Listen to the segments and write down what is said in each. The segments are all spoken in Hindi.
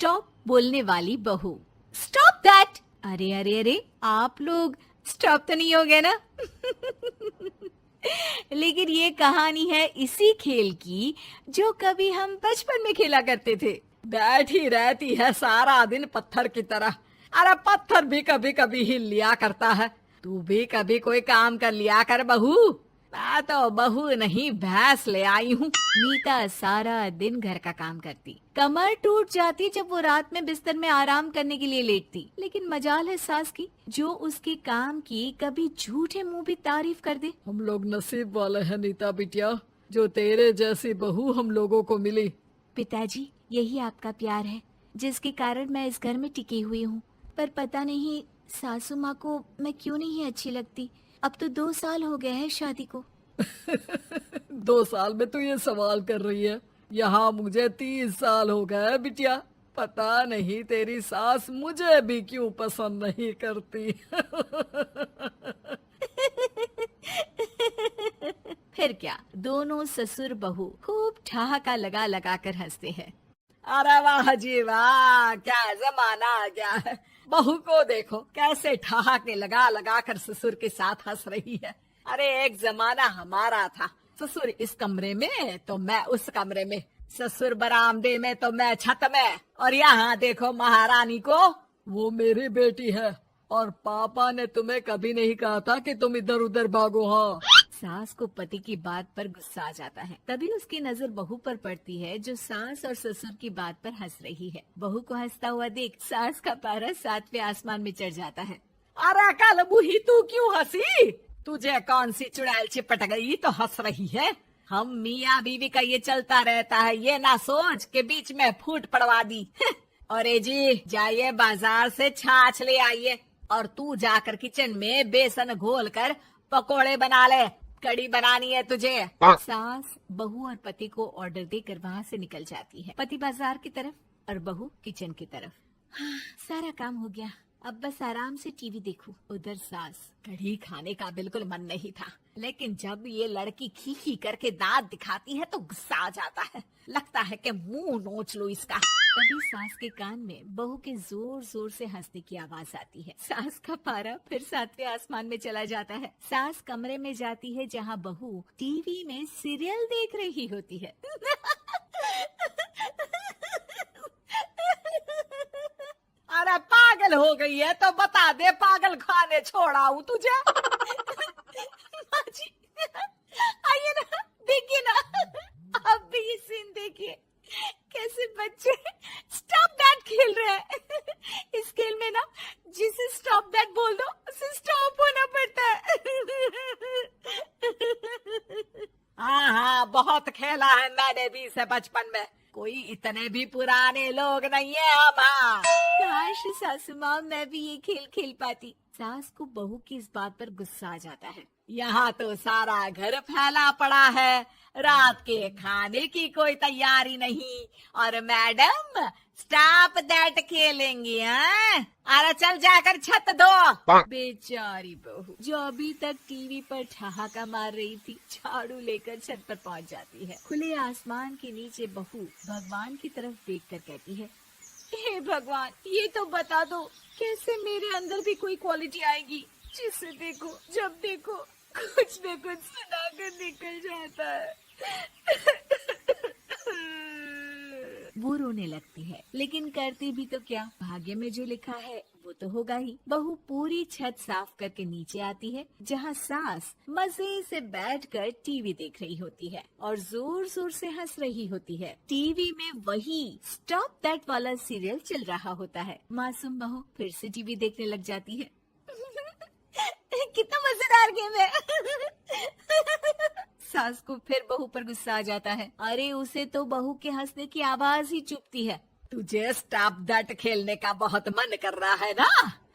स्टॉप बोलने वाली बहू। Stop that. अरे अरे अरे, आप लोग स्टॉप तो नहीं हो गए ना? लेकिन ये कहानी है इसी खेल की जो कभी हम बचपन में खेला करते थे। बैठी रहती है सारा दिन पत्थर की तरह। अरे पत्थर भी कभी कभी हिल लिया करता है। तू भी कभी कोई काम कर लिया कर बहू। मैं तो बहू नहीं भैंस ले आई हूँ। नीता सारा दिन घर का काम करती, कमर टूट जाती जब वो रात में बिस्तर में आराम करने के लिए लेटती। लेकिन मजाल है सास की, जो उसके काम की कभी झूठे मुंह भी तारीफ कर दे। हम लोग नसीब वाले हैं नीता बिटिया, जो तेरे जैसी बहू हम लोगों को मिली। पिताजी, यही आपका प्यार है जिसके कारण मैं इस घर में टिकी हुई हूँ। पर पता नहीं सासू माँ को मैं क्यों नहीं अच्छी लगती। अब तो 2 साल हो गए हैं शादी को। 2 साल में तू ये सवाल कर रही है? यहाँ मुझे 30 साल हो गए बिटिया। पता नहीं तेरी सास मुझे भी क्यों पसंद नहीं करती। फिर क्या, दोनों ससुर बहू खूब ठहाका लगा लगा कर हंसते हैं। अरे वाह जी वाह, क्या जमाना आ गया है। बहू को देखो कैसे ठहाके लगा लगा कर ससुर के साथ हंस रही है। अरे एक जमाना हमारा था, ससुर इस कमरे में तो मैं उस कमरे में, ससुर बरामदे में तो मैं छत में। और यहाँ देखो महारानी को, वो मेरी बेटी है। और पापा ने तुम्हें कभी नहीं कहा था कि तुम इधर उधर भागो। हाँ, सास को पति की बात पर गुस्सा आ जाता है। तभी उसकी नजर बहू पर पड़ती है जो सास और ससुर की बात पर हंस रही है। बहू को हंसता हुआ देख सास का पारा 7वें आसमान में चढ़ जाता है। अरे कल बुही तू क्यों हंसी? तुझे कौन सी चुड़ैल चिपट गई तो हंस रही है? हम मियाँ बीवी का ये चलता रहता है, ये ना सोच के बीच में फूट पड़वा दी। और जी जाइए बाजार से छाछ ले आइए, और तू जाकर किचन में बेसन घोल कर पकोड़े बना ले, कड़ी बनानी है तुझे। सास बहू और पति को ऑर्डर देकर वहाँ से निकल जाती है। पति बाजार की तरफ और बहू किचन की तरफ। हाँ, सारा काम हो गया, अब बस आराम से टीवी देखूं। उधर सास, कढ़ी खाने का बिल्कुल मन नहीं था, लेकिन जब ये लड़की खी खी करके दांत दिखाती है तो गुस्सा आ जाता है। लगता है कि मुंह नोच लो इसका। तभी सास के कान में बहू के जोर जोर से हंसने की आवाज आती है। सास का पारा फिर 7वें आसमान में चला जाता है। सास कमरे में जाती है जहाँ बहू टीवी में सीरियल देख रही होती है। अरे पागल हो गई है तो बता दे, पागल खाने छोड़ाऊं तुझे? माँ जी, आइए ना, देखिए ना, आप भी ये सीन देखिए, कैसे बच्चे स्टॉप दैट खेल रहे हैं। इस खेल में ना जिसे स्टॉप दैट बोल दो उसे स्टॉप होना पड़ता है। हाँ हाँ, बहुत खेला है मैंने भी इसे बचपन में। कोई इतने भी पुराने लोग नहीं है हम। हाँ, काश सासू माँ मैं भी ये खेल खेल पाती। सास को बहू की इस बात पर गुस्सा आ जाता है। यहाँ तो सारा घर फैला पड़ा है, रात के खाने की कोई तैयारी नहीं, और मैडम स्टॉप दैट खेलेंगी। हैं? अरे चल जाकर छत धो। बेचारी बहू जो अभी तक टीवी पर ठहाका मार रही थी, झाड़ू लेकर छत पर पहुंच जाती है। खुले आसमान के नीचे बहू भगवान की तरफ देखकर कहती है, हे भगवान, ये तो बता दो कैसे मेरे अंदर भी कोई क्वालिटी आएगी जिसे देखो, जब देखो कुछ न कुछ सुनाकर निकल जाता है। वो रोने लगती है, लेकिन करती भी तो क्या, भाग्य में जो लिखा है वो तो होगा ही। बहू पूरी छत साफ करके नीचे आती है जहाँ सास मजे से बैठकर टीवी देख रही होती है और जोर जोर से हंस रही होती है। टीवी में वही स्टॉप दैट वाला सीरियल चल रहा होता है। मासूम बहू फिर से टीवी देखने लग जाती है। कितना मजेदार गेम है। सास को फिर बहू पर गुस्सा आ जाता है। अरे उसे तो बहू के हंसने की आवाज ही चुभती है। तुझे स्टॉप दैट खेलने का बहुत मन कर रहा है ना?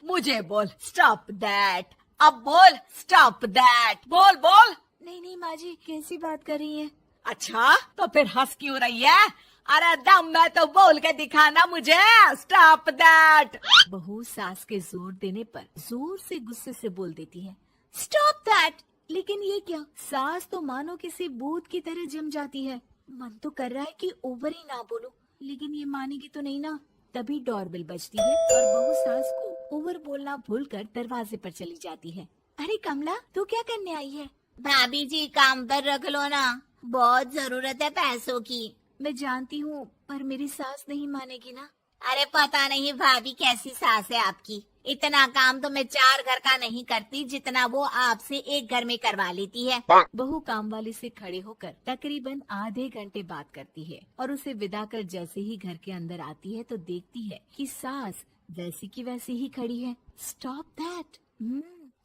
मुझे बोल स्टॉप दैट, अब बोल स्टॉप दैट, बोल बोल। नहीं नहीं माँ जी, कैसी बात कर रही हैं? अच्छा तो फिर हंस क्यों रही है? अरे दम में तो बोल के दिखाना मुझे स्टॉप दैट। बहू सास के जोर देने पर जोर से गुस्से से बोल देती है, स्टॉप दैट। लेकिन ये क्या, सास तो मानो किसी भूत की तरह जम जाती है। मन तो कर रहा है कि ओवर ही ना बोलूं, लेकिन ये मानेगी तो नहीं ना। तभी डोरबेल बजती है और बहू सास को ओवर बोलना भूलकर दरवाजे पर चली जाती है। अरे कमला, तू क्या करने आई है? भाभी जी काम पर रख लो ना, बहुत जरूरत है पैसों की। मैं जानती हूँ, पर मेरी सास नहीं मानेगी ना। अरे पता नहीं भाभी कैसी सास है आपकी, इतना काम तो मैं 4 घर का नहीं करती जितना वो आपसे एक घर में करवा लेती है। बहू काम वाली से खड़े होकर तकरीबन आधे घंटे बात करती है और उसे विदा कर जैसे ही घर के अंदर आती है तो देखती है कि सास वैसी की वैसी ही खड़ी है। Stop that.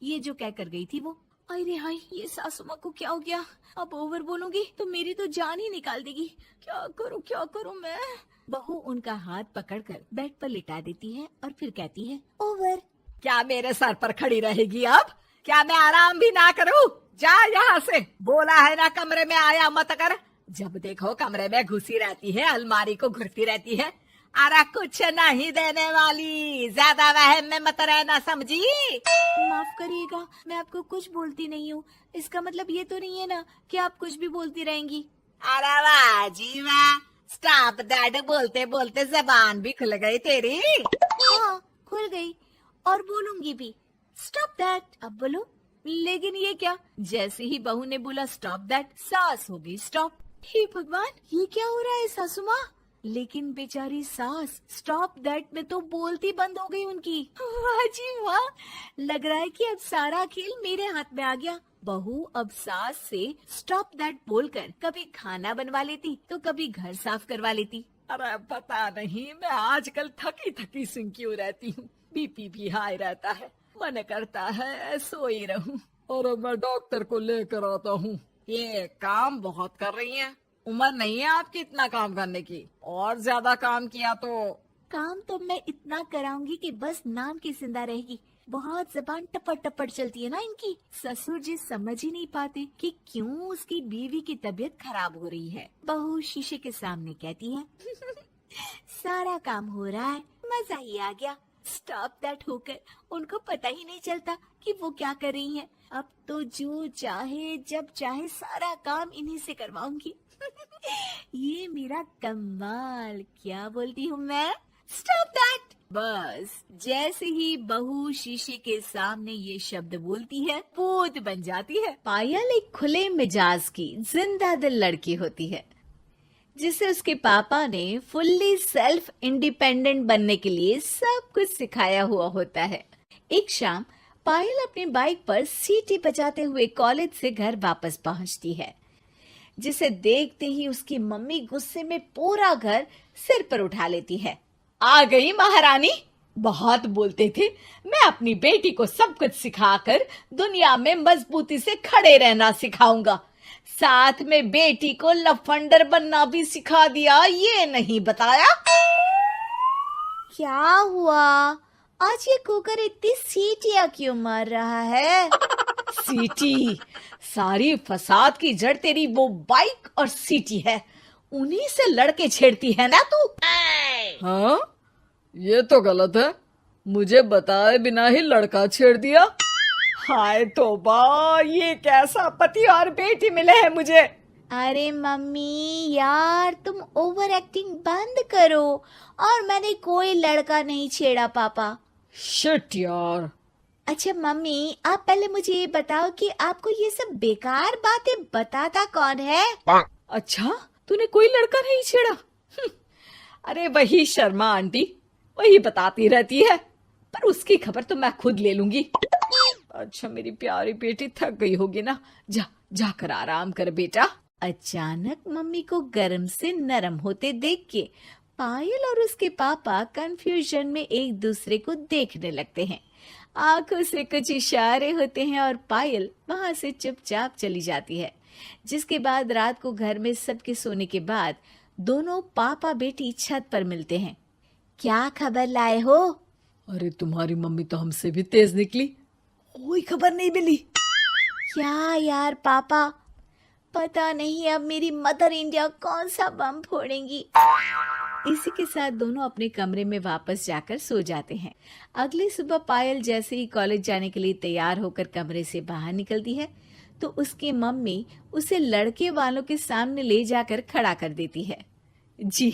ये जो कह कर गई थी वो। अरे हाय, ये सासू माँ को क्या हो गया? अब ओवर बोलूंगी तो मेरी तो जान ही निकाल देगी। क्या करूँ मैं? बहू उनका हाथ पकड़कर बेड पर लिटा देती है और फिर कहती है, ओवर। क्या मेरे सर पर खड़ी रहेगी अब? क्या मैं आराम भी ना करूं? जा यहाँ से, बोला है ना कमरे में आया मत कर। जब देखो कमरे में घुसी रहती है, अलमारी को घुरती रहती है। अरे कुछ नहीं देने वाली, ज्यादा वहम में मत रहना, समझी? माफ करिएगा, मैं आपको कुछ बोलती नहीं हूँ। इसका मतलब ये तो नहीं है ना कि आप कुछ भी बोलती रहेंगी। अरे वाह जी वाह, स्टॉप दैट बोलते बोलते जबान भी खुल गई तेरी। हाँ, खुल गई और बोलूंगी भी। Stop that. अब बोलो। लेकिन ये क्या? जैसे ही बहू ने बोला स्टॉप दैट, सास हो गई स्टॉप। हे भगवान, ये क्या हो रहा है सासू माँ? लेकिन बेचारी सास स्टॉप दैट में तो बोलती बंद हो गई उनकी। वाह जी वाह, लग रहा है कि अब सारा खेल मेरे हाथ में आ गया। बहू अब सास से स्टॉप दैट बोलकर कभी खाना बनवा लेती तो कभी घर साफ करवा लेती। अरे पता नहीं, मैं आजकल थकी थकी सी क्यों रहती हूँ। बीपी भी हाई रहता है, मन करता है सोई रहूं। और मैं डॉक्टर को लेकर आता हूँ। ये काम बहुत कर रही हैं, उम्र नहीं है आपकी इतना काम करने की। और ज्यादा काम किया तो काम तो मैं इतना कराऊंगी कि बस नाम की जिंदा रहेगी। बहुत जबान टपट टपट चलती है ना इनकी। ससुर जी समझ ही नहीं पाते कि क्यों उसकी बीवी की तबीयत खराब हो रही है। बहू शीशे के सामने कहती है, सारा काम हो रहा है, मजा ही आ गया। स्टॉप दैट होकर उनको पता ही नहीं चलता कि वो क्या कर रही हैं। अब तो जो चाहे जब चाहे सारा काम इन्हीं से करवाऊंगी। ये मेरा कमाल। क्या बोलती हूँ मैं? Stop that. बस जैसे ही बहू शीशे के सामने ये शब्द बोलती है, भूत बन जाती है। पायल एक खुले मिजाज की जिंदा दिल लड़की होती है जिसे उसके पापा ने फुल्ली सेल्फ इंडिपेंडेंट बनने के लिए सब कुछ सिखाया हुआ होता है। एक शाम पायल अपनी बाइक पर सीटी बजाते हुए कॉलेज से घर वापस पहुंचती है, जिसे देखते ही उसकी मम्मी गुस्से में पूरा घर सिर पर उठा लेती है। आ गई महारानी, बहुत बोलते थे मैं अपनी बेटी को सब कुछ सिखाकर दुनिया में मजबूती से खड़े रहना सिखाऊंगा, साथ में बेटी को लफंडर बनना भी सिखा दिया, ये नहीं बताया। क्या हुआ? आज ये कुकर इतनी सीटियां क्यों मार रहा है? सीटी? सारी फसाद की जड़ तेरी वो बाइक और सीटी है, उन्हीं से लड़के छेड़ती है ना तू। हाँ, ये तो गलत है, मुझे बताए बिना ही लड़का छेड़ दिया। हाय तौबा, ये कैसा पति और बेटी मिले हैं मुझे। अरे मम्मी यार, तुम ओवर एक्टिंग बंद करो। और मैंने कोई लड़का नहीं छेड़ा पापा। शिट यार। अच्छा मम्मी, आप पहले मुझे ये बताओ कि आपको ये सब बेकार बातें बताता कौन है? अच्छा, तूने कोई लड़का नहीं छेड़ा? अरे वही शर्मा आंटी, वही बताती रहती है, पर उसकी खबर तो मैं खुद ले लूंगी। अच्छा मेरी प्यारी बेटी थक गई होगी ना, जाकर आराम कर बेटा। अचानक मम्मी को गर्म से नरम होते देख के पायल और उसके पापा कंफ्यूजन में एक दूसरे को देखने लगते हैं। आंखों से कुछ इशारे होते हैं और पायल वहां से चुपचाप चली जाती है। जिसके बाद रात को घर में सबके सोने के बाद दोनों पापा बेटी छत पर मिलते हैं। क्या खबर लाए हो? अरे तुम्हारी मम्मी तो हमसे भी तेज निकली, कोई खबर नहीं मिली। क्या यार पापा, पता नहीं अब मेरी मदर इंडिया कौन सा बम फोड़ेंगी। इसी के साथ दोनों अपने कमरे में वापस जाकर सो जाते हैं। अगली सुबह पायल जैसे ही कॉलेज जाने के लिए तैयार होकर कमरे से बाहर निकलती है तो उसकी मम्मी उसे लड़के वालों के सामने ले जाकर खड़ा कर देती है। जी,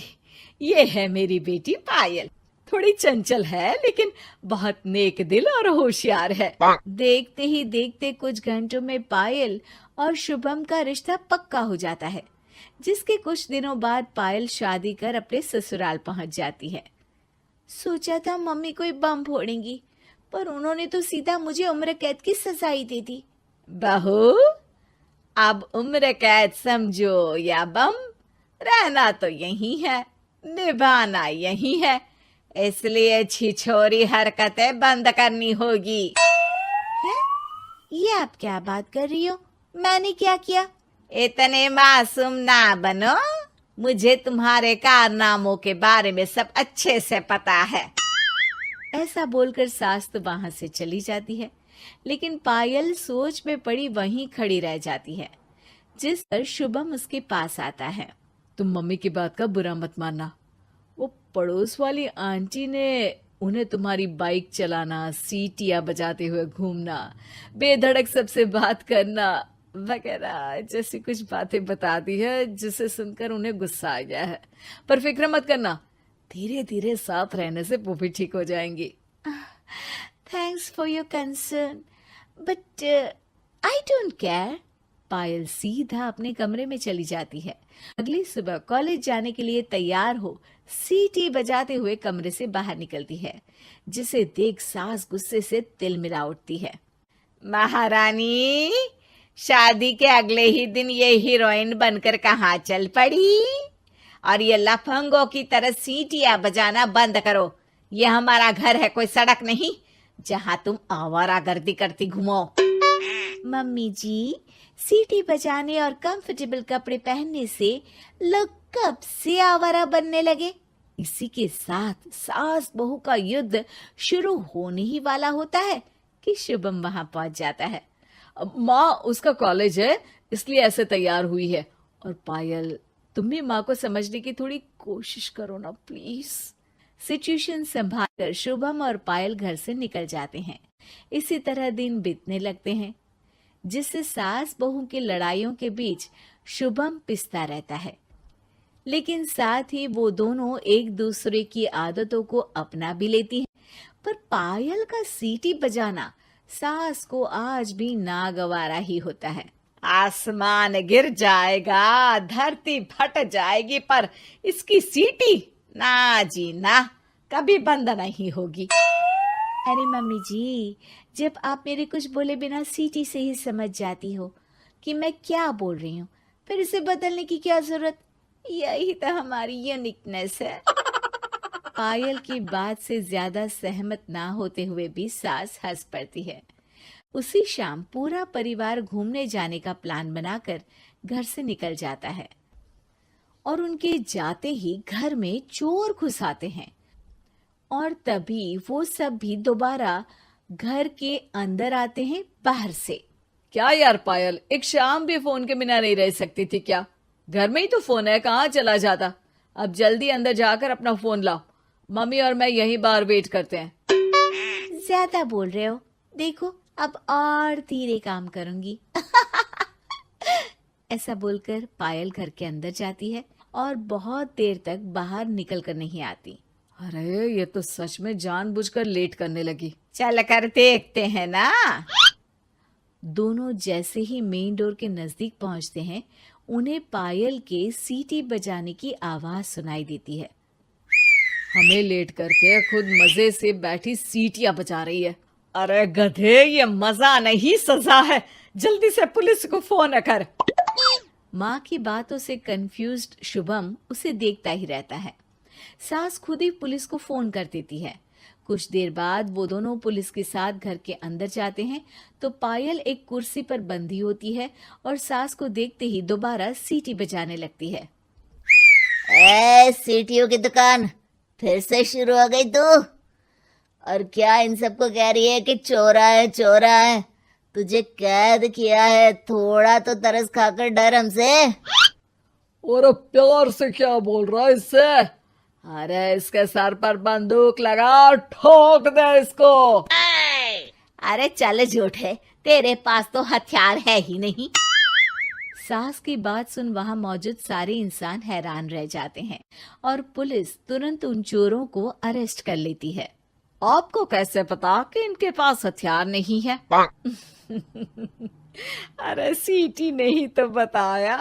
ये है मेरी बेटी पायल, थोड़ी चंचल है लेकिन बहुत नेक दिल और होशियार है। देखते ही देखते कुछ घंटों में पायल और शुभम का रिश्ता पक्का हो जाता है, जिसके कुछ दिनों बाद पायल शादी कर अपने ससुराल पहुंच जाती है। सोचा था मम्मी कोई बम फोड़ेंगी, पर उन्होंने तो सीधा मुझे उम्र कैद की सजा ही दे दी। बहू, अब उम्र कैद समझो या बम, रहना तो यही है, निभाना यही है, इसलिए छिछोरी हरकतें बंद करनी होगी। है? ये आप क्या बात कर रही हो? मैंने क्या किया? इतने मासूम ना बनो, मुझे तुम्हारे कारनामों के बारे में सब अच्छे से पता है। ऐसा बोलकर सास तो वहां से चली जाती है, लेकिन पायल सोच में पड़ी वहीं खड़ी रह जाती है, जिस पर शुभम उसके पास आता है। तुम मम्मी की बात का बुरा मत मानना, वो पड़ोस वाली आंटी ने उन्हें तुम्हारी बाइक चलाना, सीटियां बजाते हुए घूमना, बेधड़क सबसे बात करना वगैरह जैसी कुछ बातें बता दी है, जिसे सुनकर उन्हें गुस्सा आ गया है। पर फिक्र मत करना, धीरे धीरे साथ रहने से वो भी ठीक हो जाएंगी। Thanks for your concern, but I don't care. Payal सीधा अपने कमरे में चली जाती है। अगली सुबह कॉलेज जाने के लिए तैयार हो सीटी बजाते हुए कमरे से बाहर निकलती है, जिसे देख सास गुस्से से तिलमिला उठती है। महारानी, शादी के अगले ही दिन ये हीरोइन बनकर कहाँ चल पड़ी? और ये लफंगों की तरह सीटियां बजाना बंद करो। ये हमारा घर है, कोई सड़क नहीं जहाँ तुम आवारागर्दी करती घूमो। मम्मी जी, सीटी बजाने और कंफर्टेबल कपड़े पहनने से लोग कब से आवारा बनने लगे? इसी के साथ सास बहू का युद्ध शुरू होने ही वाला होता है कि शुभम वहां पहुंच जाता है। माँ, उसका कॉलेज है इसलिए ऐसे तैयार हुई है। और पायल, तुम भी माँ को समझने की थोड़ी कोशिश करो ना प्लीज। सिचुएशन संभालकर शुभम और पायल घर से निकल जाते हैं। इसी तरह दिन बीतने लगते हैं, जिससे सास बहू की लड़ाइयों के बीच शुभम पिसता रहता है, लेकिन साथ ही वो दोनों एक दूसरे की आदतों को अपना भी लेती हैं। पर पायल का सीटी बजाना सास को आज भी नागवारा ही होता है। आसमान गिर जाएगा, धरती फट जाएगी, पर इसकी सीटी ना जी ना, कभी बंद नहीं होगी। अरे मम्मी जी, जब आप मेरे कुछ बोले बिना सीटी से ही समझ जाती हो कि मैं क्या बोल रही हूँ, फिर इसे बदलने की क्या जरूरत? यही तो हमारी यूनिकनेस है। पायल की बात से ज्यादा सहमत ना होते हुए भी सास हंस पड़ती है। उसी शाम पूरा परिवार घूमने जाने का प्लान बनाकर घर से निकल जाता है, और उनके जाते ही घर में चोर घुस आते हैं, और तभी वो सब भी दोबारा घर के अंदर आते हैं बाहर से। क्या यार पायल, एक शाम भी फोन के बिना नहीं रह सकती थी क्या? घर में ही तो फोन है, कहाँ चला जाता? अब जल्दी अंदर जाकर अपना फोन लाओ, मम्मी और मैं यहीं बाहर वेट करते हैं। ज्यादा बोल रहे हो, देखो अब और धीरे काम करूंगी। ऐसा बोलकर पायल घर के अंदर जाती है और बहुत देर तक बाहर निकल कर नहीं आती। अरे ये तो सच में जानबूझकर लेट करने लगी। चल कर देखते हैं ना। दोनों जैसे ही मेन डोर के नजदीक पहुंचते हैं, उन्हें पायल के सीटी बजाने की आवाज सुनाई देती है। हमें लेट करके खुद मजे से बैठी सीटियां बजा रही है। अरे गधे, ये मजा नहीं सजा है, जल्दी से पुलिस को फोन कर। माँ की बातों से कंफ्यूज्ड शुभम उसे देखता ही रहता है। सास खुद ही पुलिस को फोन कर देती है। कुछ देर बाद वो दोनों पुलिस के साथ घर के अंदर जाते हैं तो पायल एक कुर्सी पर बंधी होती है और सास को देखते ही दोबारा सीटी बजाने लगती है। सीटियों की दुकान फिर से शुरू हो गई तू? और क्या इन सबको कह रही है कि चोरा है चोरा है? तुझे कैद किया है, थोड़ा तो तरस खाकर डर हमसे। और प्यार से क्या बोल रहा है इससे? अरे इसके सर पर बंदूक लगा, ठोक दे इसको। अरे चल झूठे, तेरे पास तो हथियार है ही नहीं। सास की बात सुन वहाँ मौजूद सारे इंसान हैरान रह जाते हैं और पुलिस तुरंत उन चोरों को अरेस्ट कर लेती है। आपको कैसे पता कि इनके पास हथियार नहीं है? अरे सीटी ने ही तो बताया।